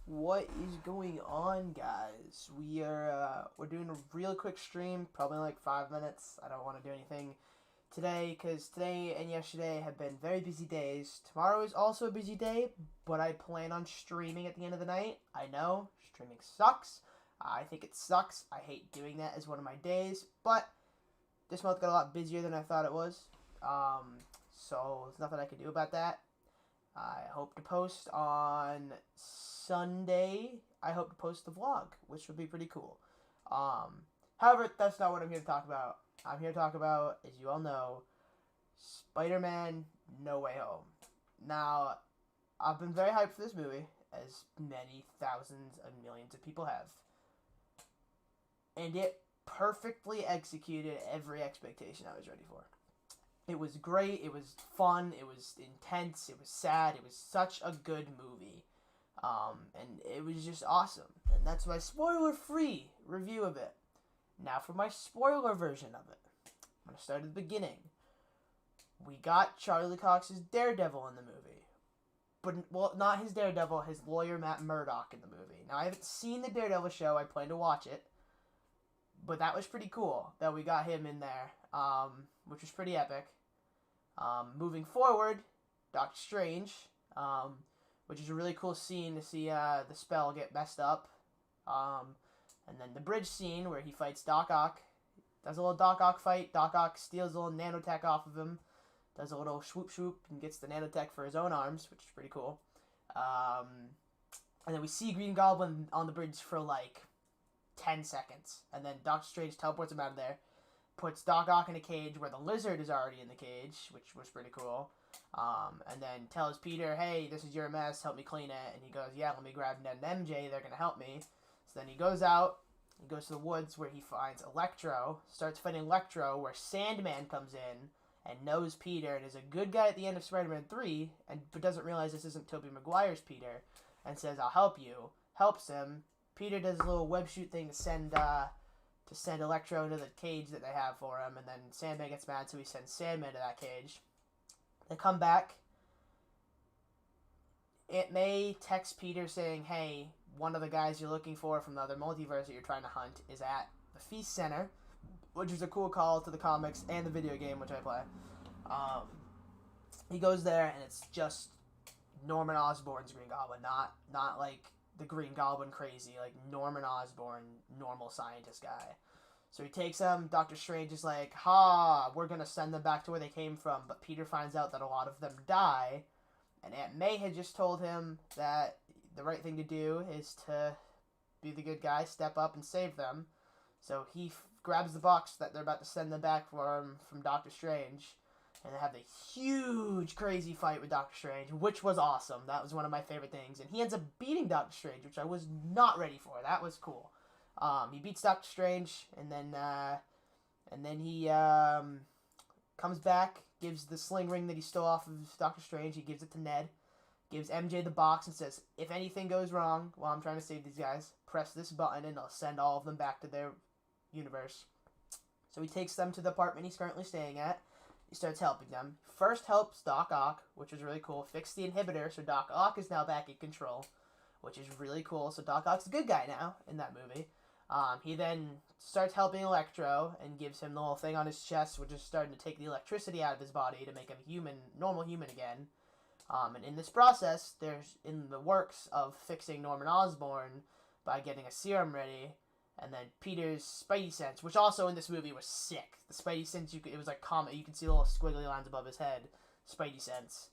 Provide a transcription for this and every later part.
What is going on, guys? We're doing a real quick stream, probably like 5 minutes. I don't want to do anything today because today and yesterday have been very busy days. Tomorrow is also a busy day, but I plan on streaming at the end of the night. I know streaming sucks. I think it sucks. I hate doing that as one of my days, but this month got a lot busier than I thought it was. So there's nothing I can do about that. I hope to post on Sunday. I hope to post the vlog, which would be pretty cool. However, that's not what I'm here to talk about. I'm here to talk about, as you all know, Spider-Man No Way Home. Now, I've been very hyped for this movie, as many thousands and millions of people have. And it perfectly executed every expectation I was ready for. It was great, it was fun, it was intense, it was sad, it was such a good movie. And it was just awesome. And that's my spoiler-free review of it. Now for my spoiler version of it. I'm going to start at the beginning. We got Charlie Cox's Daredevil in the movie. But, well, not his Daredevil, his lawyer Matt Murdock in the movie. Now, I haven't seen the Daredevil show, I plan to watch it. But that was pretty cool that we got him in there, which was pretty epic. Moving forward, Doctor Strange, which is a really cool scene to see the spell get messed up. And then the bridge scene where he fights Doc Ock. Does a little Doc Ock fight. Doc Ock steals a little nanotech off of him. Does a little swoop swoop and gets the nanotech for his own arms, which is pretty cool. And then we see Green Goblin on the bridge for like 10 seconds. And then Doctor Strange teleports him out of there. Puts Doc Ock in a cage where the lizard is already in the cage, which was pretty cool. And then tells Peter, hey, this is your mess, help me clean it. And he goes, yeah, let me grab Ned and MJ, they're going to help me. So then he goes out, he goes to the woods where he finds Electro, starts fighting Electro, where Sandman comes in and knows Peter and is a good guy at the end of Spider-Man 3, but doesn't realize this isn't Tobey Maguire's Peter, and says, I'll help you. Helps him. Peter does a little web shoot thing to send Electro into the cage that they have for him, and then Sandman gets mad, so he sends Sandman to that cage. They come back. Aunt May texts Peter saying, hey, one of the guys you're looking for from the other multiverse that you're trying to hunt is at the Feast Center, which is a cool call to the comics and the video game, which I play. He goes there, and it's just Norman Osborn's Green Goblin, not like the Green Goblin crazy, like Norman Osborn, normal scientist guy. So he takes them. Doctor Strange is like, we're going to send them back to where they came from. But Peter finds out that a lot of them die. And Aunt May had just told him that the right thing to do is to be the good guy, step up and save them. So he grabs the box that they're about to send them back for him from Doctor Strange. And they have the huge, crazy fight with Doctor Strange, which was awesome. That was one of my favorite things. And he ends up beating Doctor Strange, which I was not ready for. That was cool. He beats Doctor Strange, and then he comes back, gives the sling ring that he stole off of Doctor Strange. He gives it to Ned, gives MJ the box, and says, if anything goes wrong while I'm trying to save these guys, press this button, and I'll send all of them back to their universe. So he takes them to the apartment he's currently staying at. He starts helping them. First helps Doc Ock, which is really cool. Fixed the inhibitor, so Doc Ock is now back in control, which is really cool. So Doc Ock's a good guy now in that movie. He then starts helping Electro and gives him the little thing on his chest, which is starting to take the electricity out of his body to make him human, normal human again. And in this process, there's in the works of fixing Norman Osborn by getting a serum ready. And then Peter's Spidey sense, which also in this movie was sick. The Spidey sense, it was like comet. You could see little squiggly lines above his head. Spidey sense.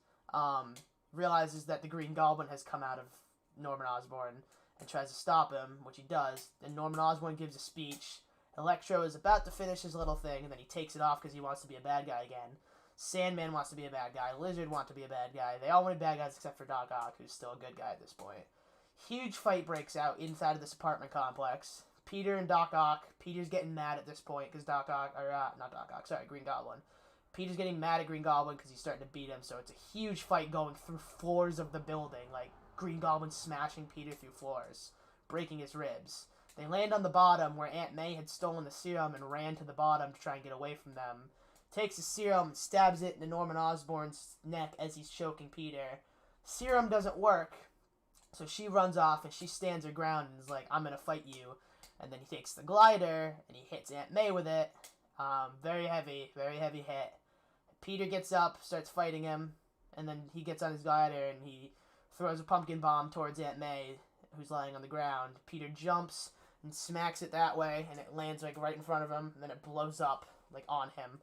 Realizes that the Green Goblin has come out of Norman Osborn and tries to stop him, which he does. Then Norman Osborn gives a speech. Electro is about to finish his little thing, and then he takes it off because he wants to be a bad guy again. Sandman wants to be a bad guy. Lizard wants to be a bad guy. They all want to be bad guys except for Doc Ock, who's still a good guy at this point. Huge fight breaks out inside of this apartment complex. Peter and Doc Ock. Peter's getting mad at this point because Green Goblin. Peter's getting mad at Green Goblin because he's starting to beat him, so it's a huge fight going through floors of the building, like Green Goblin smashing Peter through floors, breaking his ribs. They land on the bottom where Aunt May had stolen the serum and ran to the bottom to try and get away from them. Takes the serum and stabs it into Norman Osborn's neck as he's choking Peter. Serum doesn't work, So she runs off and she stands her ground and is like, I'm going to fight you. And then he takes the glider and he hits Aunt May with it. Very heavy hit. Peter gets up, starts fighting him, and then he gets on his glider and he throws a pumpkin bomb towards Aunt May, who's lying on the ground. Peter jumps and smacks it that way, and it lands like right in front of him, and then it blows up like on him.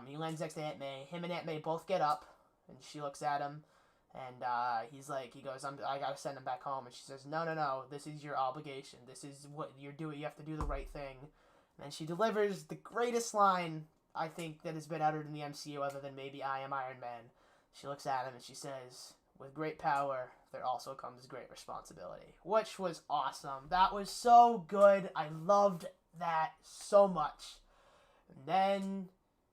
He lands next to Aunt May. Him and Aunt May both get up, and she looks at him, and he goes, I gotta send him back home. And she says, no, this is your obligation. This is what you're doing. You have to do the right thing. And then she delivers the greatest line, I think, that has been uttered in the MCU other than maybe I Am Iron Man. She looks at him and she says, with great power, there also comes great responsibility. Which was awesome. That was so good. I loved that so much. And then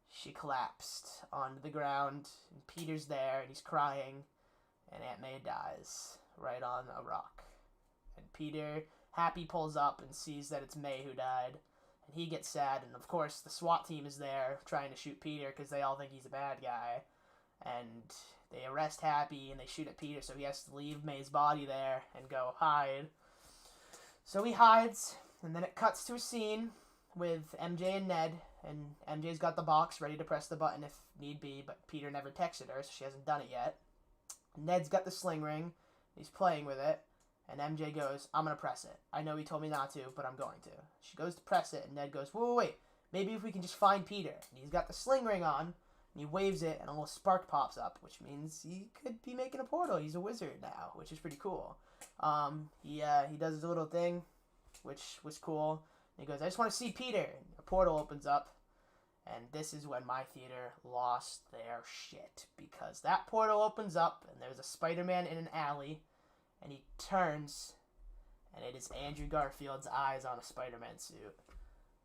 she collapsed onto the ground, and Peter's there, and he's crying, and Aunt May dies right on a rock. And Peter, happy, pulls up and sees that it's May who died, and he gets sad, and of course the SWAT team is there trying to shoot Peter because they all think he's a bad guy, and they arrest Happy, and they shoot at Peter, so he has to leave May's body there and go hide. So he hides, and then it cuts to a scene with MJ and Ned, and MJ's got the box ready to press the button if need be, but Peter never texted her, so she hasn't done it yet. Ned's got the sling ring, he's playing with it, and MJ goes, I'm going to press it. I know he told me not to, but I'm going to. She goes to press it, and Ned goes, wait, maybe if we can just find Peter. And he's got the sling ring on, and he waves it, and a little spark pops up, which means he could be making a portal. He's a wizard now, which is pretty cool. He does his little thing, which was cool. And he goes, I just want to see Peter. And a portal opens up, and this is when my theater lost their shit, because that portal opens up, and there's a Spider-Man in an alley, and he turns, and it is Andrew Garfield's eyes on a Spider-Man suit.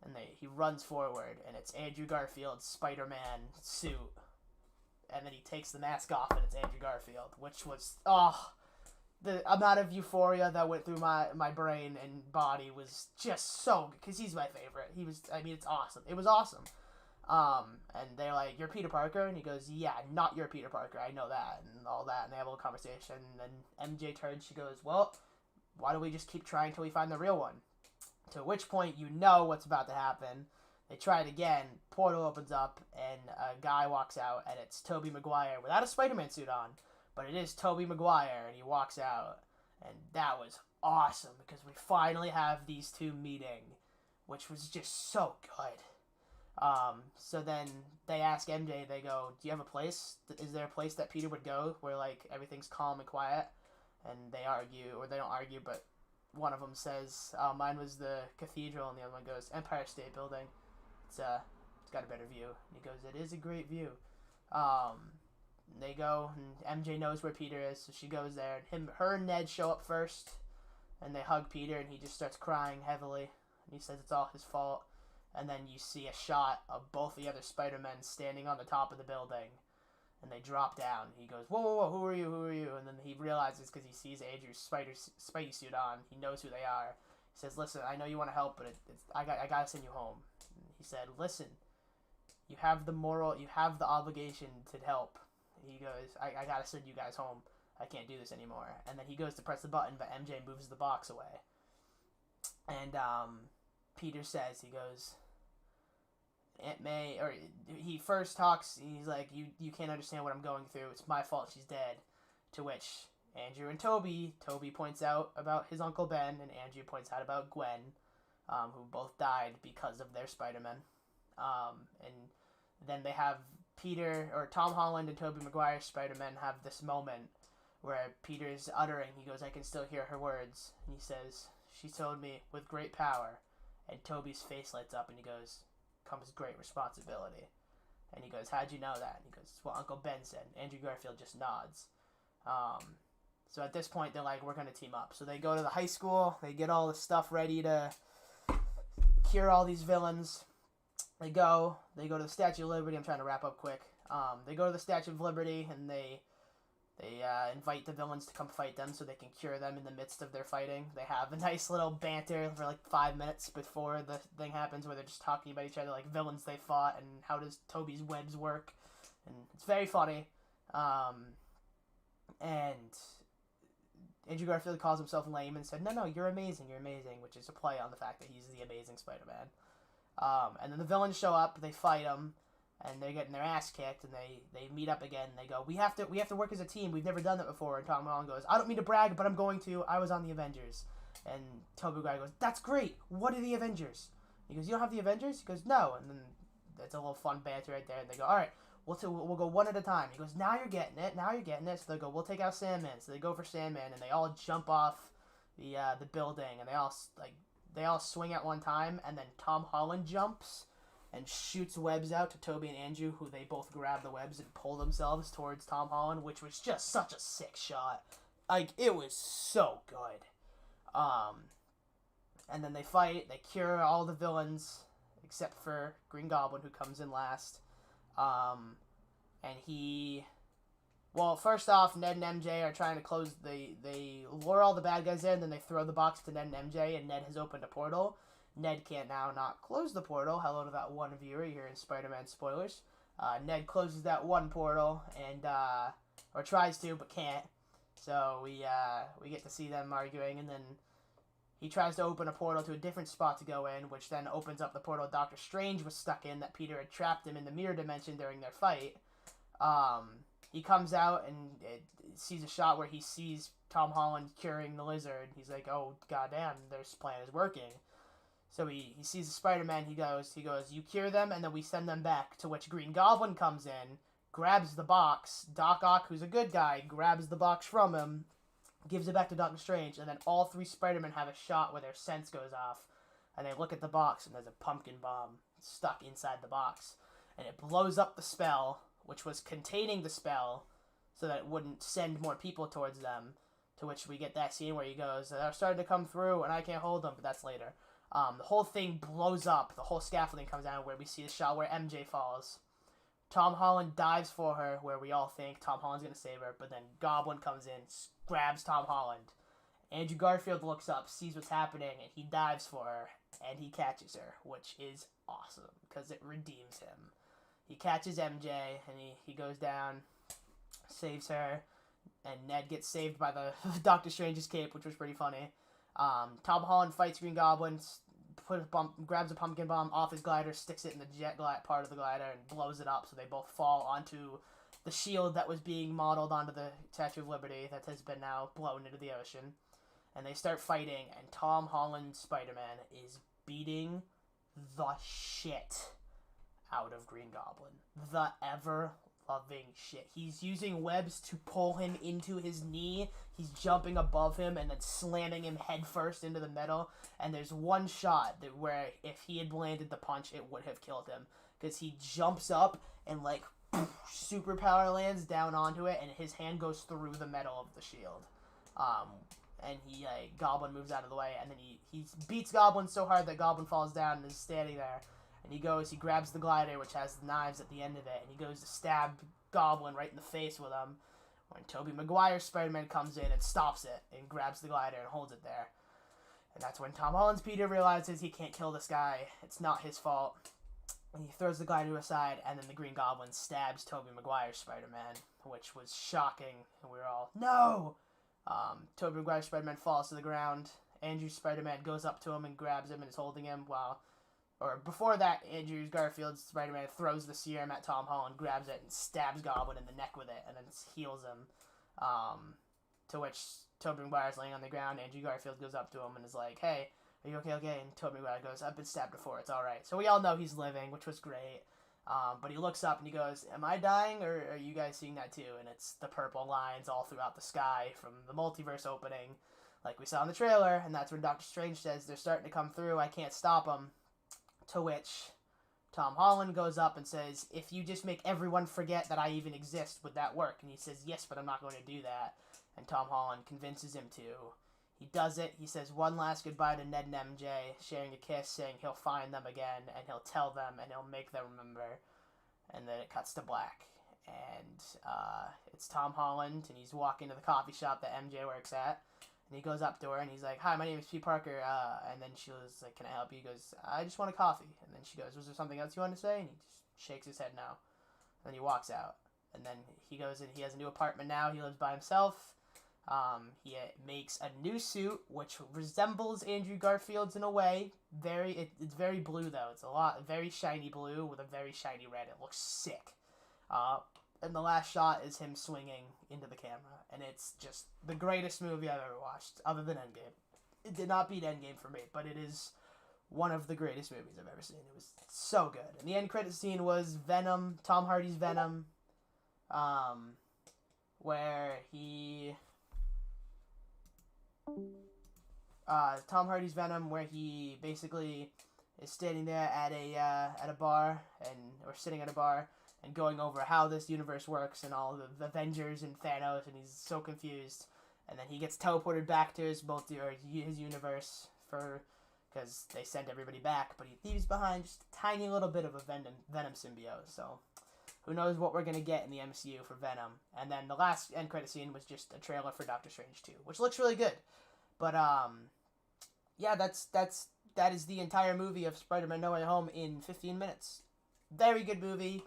And he runs forward, and it's Andrew Garfield's Spider-Man suit. And then he takes the mask off, and it's Andrew Garfield, which was, the amount of euphoria that went through my brain and body was just so good, because he's my favorite. It's awesome. It was awesome. And they're like, you're Peter Parker? And he goes, yeah, not your Peter Parker. I know that, and all that. And they have a little conversation. And then MJ turns, she goes, well, why don't we just keep trying till we find the real one? To which point, you know what's about to happen. They try it again, portal opens up, and a guy walks out, and it's Tobey Maguire without a Spider-Man suit on. But it is Tobey Maguire, and he walks out. And that was awesome, because we finally have these two meeting, which was just so good. So then they ask MJ, they go, do you have a place? Is there a place that Peter would go where, like, everything's calm and quiet? And they argue, or they don't argue, but one of them says, mine was the cathedral, and the other one goes, Empire State Building. It's got a better view. And he goes, it is a great view. They go, and MJ knows where Peter is, so she goes there, and her and Ned show up first, and they hug Peter, and he just starts crying heavily, and he says it's all his fault. And then you see a shot of both the other Spider-Men standing on the top of the building, and they drop down. He goes, whoa, who are you? And then he realizes, because he sees Andrew's Spidey suit on, he knows who they are. He says, listen, I know you want to help, but I gotta send you home. And he said, listen, you have the obligation to help. He goes, I gotta send you guys home. I can't do this anymore. And then he goes to press the button, but MJ moves the box away. And Peter says, he goes, Aunt May, or he first talks, he's like, you can't understand what I'm going through. It's my fault she's dead. To which Andrew and Toby points out about his Uncle Ben, and Andrew points out about Gwen, who both died because of their Spider-Man. And then they have Peter, or Tom Holland and Tobey Maguire's Spider-Man have this moment where Peter's uttering, he goes, I can still hear her words. And he says, she told me, with great power. And Toby's face lights up, and he goes, comes great responsibility. And he goes, how'd you know that? And he goes, it's what Uncle Ben said. Andrew Garfield just nods. So at this point, they're like, we're going to team up. So they go to the high school. They get all the stuff ready to cure all these villains. They go to the Statue of Liberty. I'm trying to wrap up quick. They go to the Statue of Liberty, and they invite the villains to come fight them so they can cure them in the midst of their fighting. They have a nice little banter for like 5 minutes before the thing happens, where they're just talking about each other, like villains they fought and how does Toby's webs work. And it's very funny. And Andrew Garfield calls himself lame and said, no, you're amazing, which is a play on the fact that he's the Amazing Spider-Man. And then the villains show up, they fight him, and they're getting their ass kicked, and they meet up again, and they go, we have to work as a team, we've never done that before, and Tom Holland goes, I don't mean to brag, but I'm going to, I was on the Avengers. And Tobey Maguire goes, that's great, what are the Avengers? He goes, you don't have the Avengers? He goes, no, and then it's a little fun banter right there, and they go, alright, we'll go one at a time. He goes, now you're getting it, so they go, we'll take out Sandman, so they go for Sandman, and they all jump off the building, and they all swing at one time, and then Tom Holland jumps and shoots webs out to Toby and Andrew, who they both grab the webs and pull themselves towards Tom Holland, which was just such a sick shot. Like, it was so good. And then they fight, they cure all the villains, except for Green Goblin, who comes in last. And well, first off, Ned and MJ are trying to close, they lure all the bad guys in, then they throw the box to Ned and MJ, and Ned has opened a portal. Ned can't now not close the portal. Hello to that one viewer here in Spider-Man spoilers. Ned closes that one portal, and, or tries to, but can't. So we get to see them arguing, and then he tries to open a portal to a different spot to go in, which then opens up the portal Doctor Strange was stuck in, that Peter had trapped him in the mirror dimension during their fight. He comes out and sees a shot where he sees Tom Holland curing the lizard. He's like, oh, goddamn, this plan is working. So he sees the Spider-Man, he goes, you cure them, and then we send them back, to which Green Goblin comes in, grabs the box, Doc Ock, who's a good guy, grabs the box from him, gives it back to Doctor Strange, and then all three Spider-Men have a shot where their sense goes off, and they look at the box, and there's a pumpkin bomb stuck inside the box, and it blows up the spell, which was containing the spell, so that it wouldn't send more people towards them, to which we get that scene where he goes, they're starting to come through, and I can't hold them, but that's later. The whole thing blows up, the whole scaffolding comes down, where we see the shot where MJ falls. Tom Holland dives for her, where we all think Tom Holland's going to save her, but then Goblin comes in, grabs Tom Holland. Andrew Garfield looks up, sees what's happening, and he dives for her, and he catches her, which is awesome, because it redeems him. He catches MJ, and he goes down, saves her, and Ned gets saved by the Doctor Strange's cape, which was pretty funny. Tom Holland fights Green Goblin, grabs a pumpkin bomb off his glider, sticks it in the jet part of the glider, and blows it up, so they both fall onto the shield that was being modeled onto the Statue of Liberty that has been now blown into the ocean. And they start fighting, and Tom Holland's Spider-Man is beating the shit out of Green Goblin. The ever-loving shit. He's using webs to pull him into his knee. He's jumping above him and then slamming him headfirst into the metal. And there's one shot where if he had landed the punch, it would have killed him. Because he jumps up and, like, superpower lands down onto it, and his hand goes through the metal of the shield. And Goblin moves out of the way, and then he beats Goblin so hard that Goblin falls down and is standing there. And he grabs the glider, which has the knives at the end of it, and he goes to stab Goblin right in the face with them. When Tobey Maguire's Spider-Man comes in and stops it, and grabs the glider and holds it there. And that's when Tom Holland's Peter realizes he can't kill this guy. It's not his fault. And he throws the glider aside, and then the Green Goblin stabs Tobey Maguire's Spider-Man, which was shocking. And we were all, no! Tobey Maguire's Spider-Man falls to the ground. Andrew's Spider-Man goes up to him and grabs him and is holding him before that, Andrew Garfield's Spider-Man throws the serum at Tom Holland, grabs it, and stabs Goblin in the neck with it, and then heals him. To which Tobey Maguire's laying on the ground. Andrew Garfield goes up to him and is like, hey, are you okay? And Tobey Maguire goes, I've been stabbed before, it's alright. So we all know he's living, which was great. But he looks up and he goes, am I dying, or are you guys seeing that too? And it's the purple lines all throughout the sky from the multiverse opening, like we saw in the trailer, and that's when Doctor Strange says, they're starting to come through, I can't stop them. To which Tom Holland goes up and says, if you just make everyone forget that I even exist, would that work? And he says, yes, but I'm not going to do that. And Tom Holland convinces him to. He does it. He says one last goodbye to Ned and MJ, sharing a kiss, saying he'll find them again, and he'll tell them, and he'll make them remember. And then it cuts to black. And it's Tom Holland, and he's walking to the coffee shop that MJ works at. And he goes up to her, and he's like, hi, my name is P. Parker, and then she was like, can I help you? He goes, I just want a coffee. And then she goes, was there something else you wanted to say? And he just shakes his head no. And then he walks out. And then he goes, and he has a new apartment now. He lives by himself. He makes a new suit which resembles Andrew Garfield's in a way. It's very blue though. It's very shiny blue with a very shiny red. It looks sick. And the last shot is him swinging into the camera, and it's just the greatest movie I've ever watched, other than Endgame. It did not beat Endgame for me, but it is one of the greatest movies I've ever seen. It was so good. And the end credit scene was Venom, Tom Hardy's Venom, where he basically is standing there at a bar or sitting at a bar and going over how this universe works and all the Avengers and Thanos, and he's so confused. And then he gets teleported back to his universe because they send everybody back, but he leaves behind just a tiny little bit of a Venom symbiote. So who knows what we're gonna get in the MCU for Venom? And then the last end credit scene was just a trailer for Doctor Strange 2, which looks really good. But yeah, that is the entire movie of Spider-Man: No Way Home in 15 minutes. Very good movie.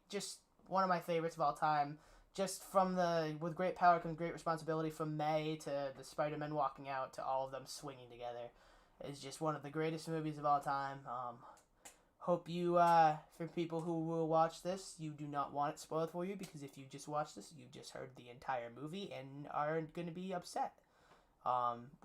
Just one of my favorites of all time. Just from with great power comes great responsibility, from May to the Spider-Man walking out to all of them swinging together. It's just one of the greatest movies of all time. Hope you, for people who will watch this, you do not want it spoiled for you, because if you just watched this, you just heard the entire movie and are going to be upset.